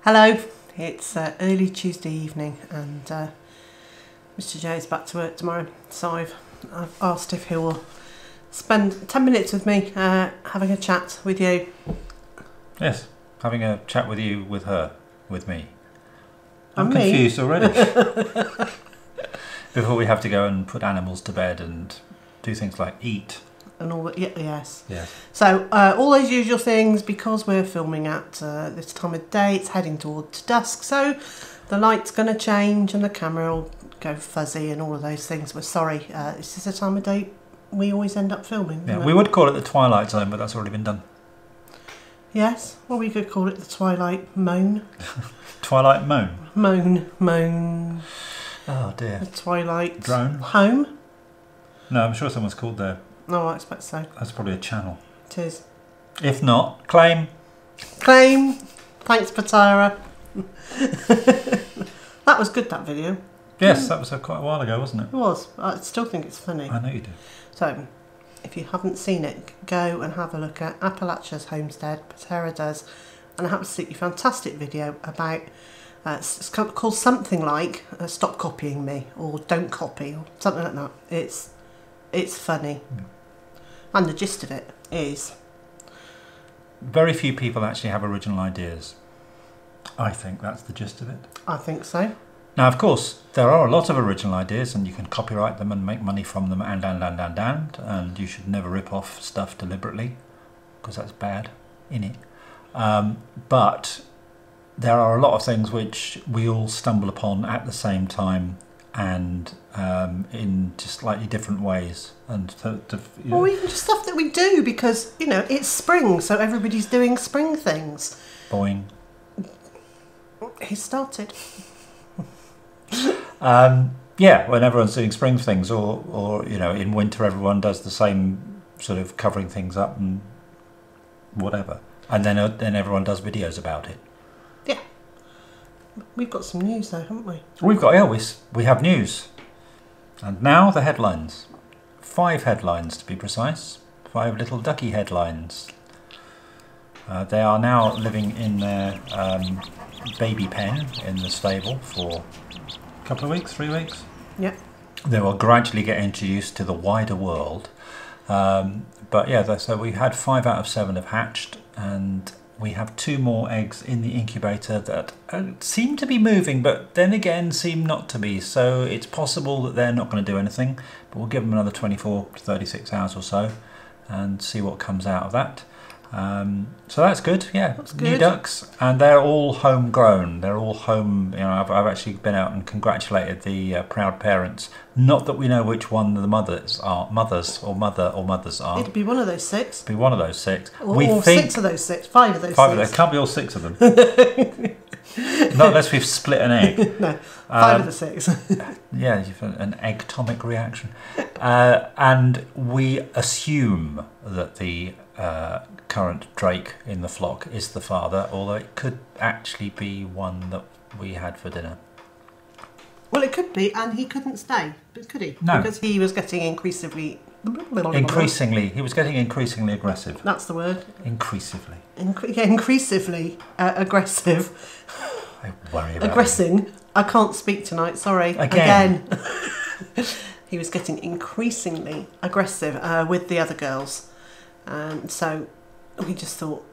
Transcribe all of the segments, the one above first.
Hello, it's early Tuesday evening and Mr. Joe's back to work tomorrow, so I've asked if he will spend 10 minutes with me having a chat with you. Yes, having a chat with you, with her, with me. I'm And confused already. Before we have to go and put animals to bed and do things like eat. And all that, yes. Yes. So all those usual things, because we're filming at this time of day, it's heading towards dusk, so the light's going to change and the camera will go fuzzy and all of those things. We're sorry, this is the time of day we always end up filming. Yeah, we would call it the twilight zone, but that's already been done. Yes, well, we could call it the twilight moan. Twilight moan. Moan. Oh dear. The twilight drone. Home. No, I'm sure someone's called there. No, I expect so. That's probably a channel. It is. If not, claim. Claim. Thanks, Patara. That was good, that video. Yes, that was quite a while ago, wasn't it? It was. I still think it's funny. I know you do. So, if you haven't seen it, go and have a look at Appalachia's Homestead. Patara does an absolutely fantastic video about, it's called something like Stop Copying Me, or Don't Copy, or something like that. It's funny. And the gist of it is... Very few people actually have original ideas. I think that's the gist of it. I think so. Now, of course, there are a lot of original ideas and you can copyright them and make money from them and you should never rip off stuff deliberately because that's bad, innit? But there are a lot of things which we all stumble upon at the same time and in just slightly different ways. And or even just stuff that we do because, you know, it's spring, so everybody's doing spring things. Boing. He started. Yeah, when everyone's doing spring things, or you know, in winter everyone does the same sort of covering things up and whatever, and then everyone does videos about it. Yeah, we've got some news though, haven't we? We've got we have news, and now the headlines. 5 headlines to be precise. 5 little ducky headlines. They are now living in their baby pen in the stable for a couple of weeks, 3 weeks. Yep. They will gradually get introduced to the wider world. But yeah, so we had 5 out of 7 have hatched, and we have 2 more eggs in the incubator that seem to be moving, but then again seem not to be. So it's possible that they're not going to do anything, but we'll give them another 24 to 36 hours or so and see what comes out of that. So that's good, yeah. That's New good. ducks, and they're all homegrown. They're all home. You know, I've actually been out and congratulated the proud parents. Not that we know which one the mothers are. It'd be one of those 6. Be one of those 6. Or, we or think 6 of those 6. 5 of those 5 6. of those. Can't be all 6 of them. Not unless we've split an egg. No, 5 of the 6. Yeah, you've an eggtomic reaction. And we assume that the current drake in the flock is the father, although it could actually be one that we had for dinner. Well, it could be, and he couldn't stay, could he? No. Because he was getting increasingly... He was getting increasingly aggressive. That's the word. Increasingly. Increasingly aggressive. I worry about Aggressing. I can't speak tonight, sorry. Again. He was getting increasingly aggressive with the other girls. And so we just thought...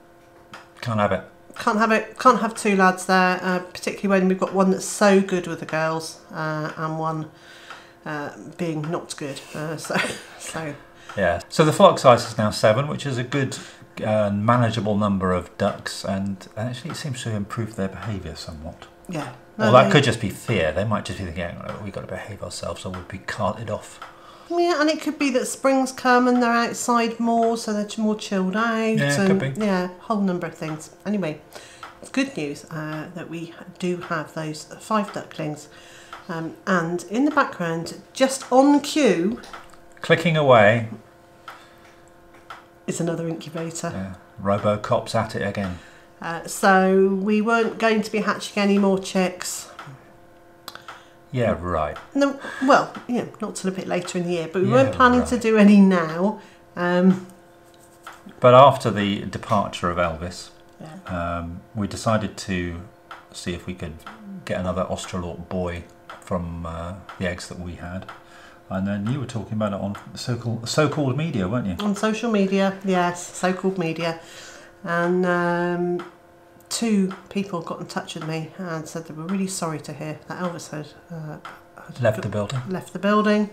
Can't have it. Can't have it. Can't have 2 lads there, particularly when we've got one that's so good with the girls and one being not good. So yeah. So the flock size is now 7, which is a good manageable number of ducks, and actually it seems to improve their behaviour somewhat. Yeah. Well, that could just be fear. They might just be thinking, oh, we've got to behave ourselves or we'll be carted off. Yeah, and it could be that spring's come and they're outside more, so they're more chilled out. Yeah, and, could be. Yeah, a whole number of things. Anyway, it's good news that we do have those 5 ducklings. And in the background, just on cue... Clicking away. Is another incubator. Yeah. Robocop's at it again. So we weren't going to be hatching any more chicks. Yeah, right. No, well, yeah, not till a bit later in the year, but we weren't planning to do any now. But after the departure of Elvis, Yeah. we decided to see if we could get another Australorp boy from the eggs that we had. And then you were talking about it on so-called media, weren't you? On social media, yes, so-called media. And 2 people got in touch with me and said they were really sorry to hear that Elvis had Left the building. Left the building,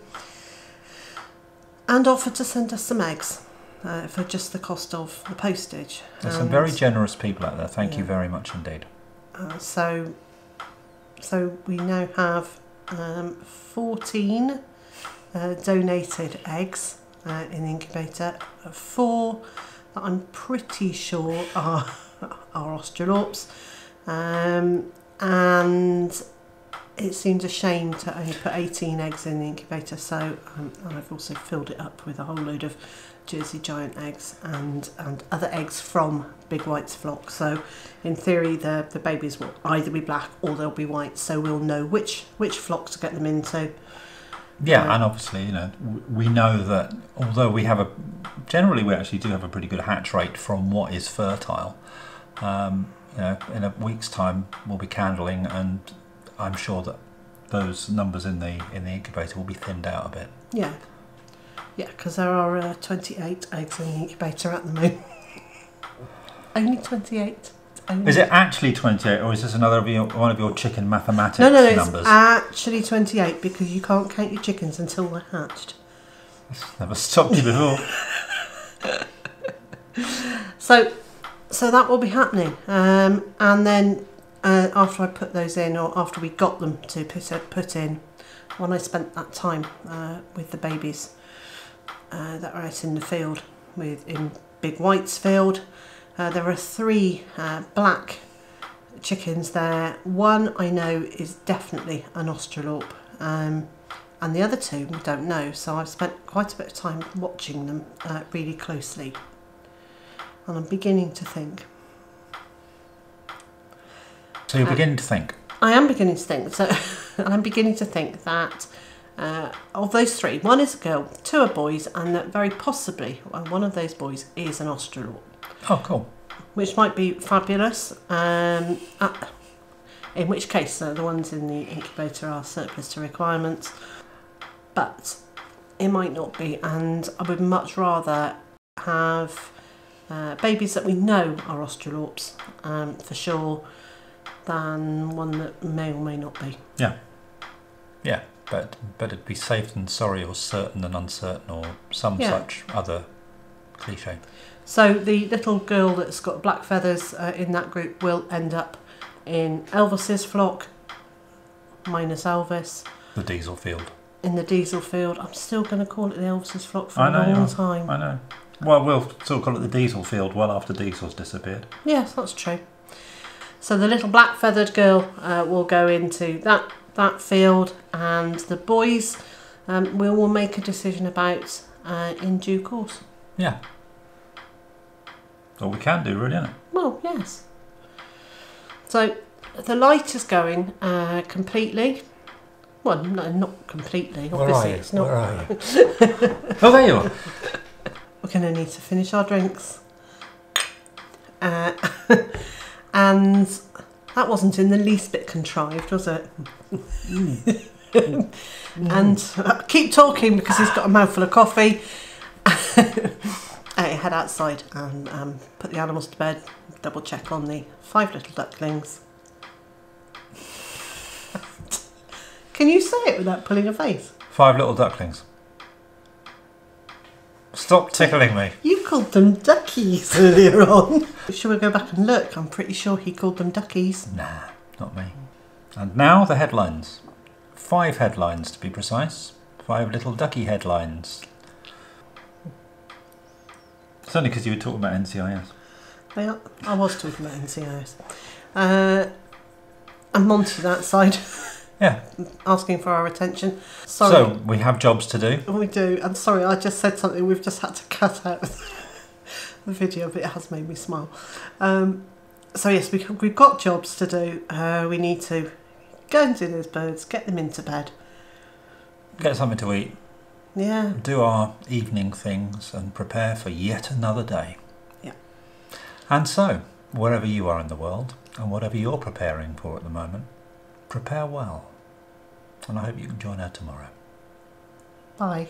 and offered to send us some eggs for just the cost of the postage. There's some very generous people out there. Thank you Yeah. very much indeed. So we now have 14 donated eggs in the incubator. 4 that I'm pretty sure are Australorps, and it seems a shame to only put 18 eggs in the incubator. So I've also filled it up with a whole load of Jersey Giant eggs and other eggs from Big White's flock. So in theory the babies will either be black or they'll be white, so we'll know which flock to get them into. Yeah, and obviously, you know, we know that although we generally we actually do have a pretty good hatch rate from what is fertile. You know, in a week's time we'll be candling, and I'm sure that those numbers in the incubator will be thinned out a bit. Yeah, because there are 28 eggs in the incubator at the moment. Only 28. Only. Is it actually 28, or is this one of your chicken mathematics No, numbers? it's actually 28 because you can't count your chickens until they're hatched. That's never stopped you before. So that will be happening, and then after I put those in, or after we got them to put in, when I spent that time with the babies that are out in the field, in Big White's field, there are 3 black chickens there. One I know is definitely an Australorp, and the other 2 we don't know. So I've spent quite a bit of time watching them really closely, and I'm beginning to think. So you're beginning to think? I am beginning to think. So, and I'm beginning to think that of those 3, 1 is a girl, 2 are boys, and that very possibly one of those boys is an Australorp. Oh, cool. Which might be fabulous. In which case, the ones in the incubator are surplus to requirements. But it might not be, and I would much rather have babies that we know are Australorps for sure, than one that may or may not be. Yeah. Yeah, but it'd be safe than sorry, or certain than uncertain, or some such other cliche. So the little girl that's got black feathers in that group will end up in Elvis's flock, minus Elvis. The diesel field. In the diesel field. I'm still going to call it the Elvis's flock for a long time. I know. Well, we'll still call it the diesel field well after diesel's disappeared. Yes, that's true. So the little black feathered girl will go into that field, and the boys we will make a decision about in due course. Yeah. All we can do, really, isn't it? Well, yes. So the light is going completely. Well, no, not completely. Obviously, it's not. Where are you? Oh, there you are. We're going to need to finish our drinks. And that wasn't in the least bit contrived, was it? And keep talking because he's got a mouthful of coffee. Head outside and put the animals to bed, double check on the 5 little ducklings. Can you say it without pulling a face? 5 little ducklings. Stop tickling me. You called them duckies earlier on. Shall we go back and look? I'm pretty sure he called them duckies. Nah, not me. And now the headlines. 5 headlines to be precise. 5 little ducky headlines. It's only because you were talking about NCIS. Yeah, I was talking about NCIS. And Monty that side. Yeah. Asking for our attention. Sorry. So, we have jobs to do. We do. I'm sorry, I just said something we've just had to cut out the video, but it has made me smile. So yes, we've got jobs to do. We need to go and do those birds, get them into bed. Get something to eat. Yeah. Do our evening things and prepare for yet another day. And so, wherever you are in the world, and whatever you're preparing for at the moment, prepare well. And I hope you can join her tomorrow. Bye.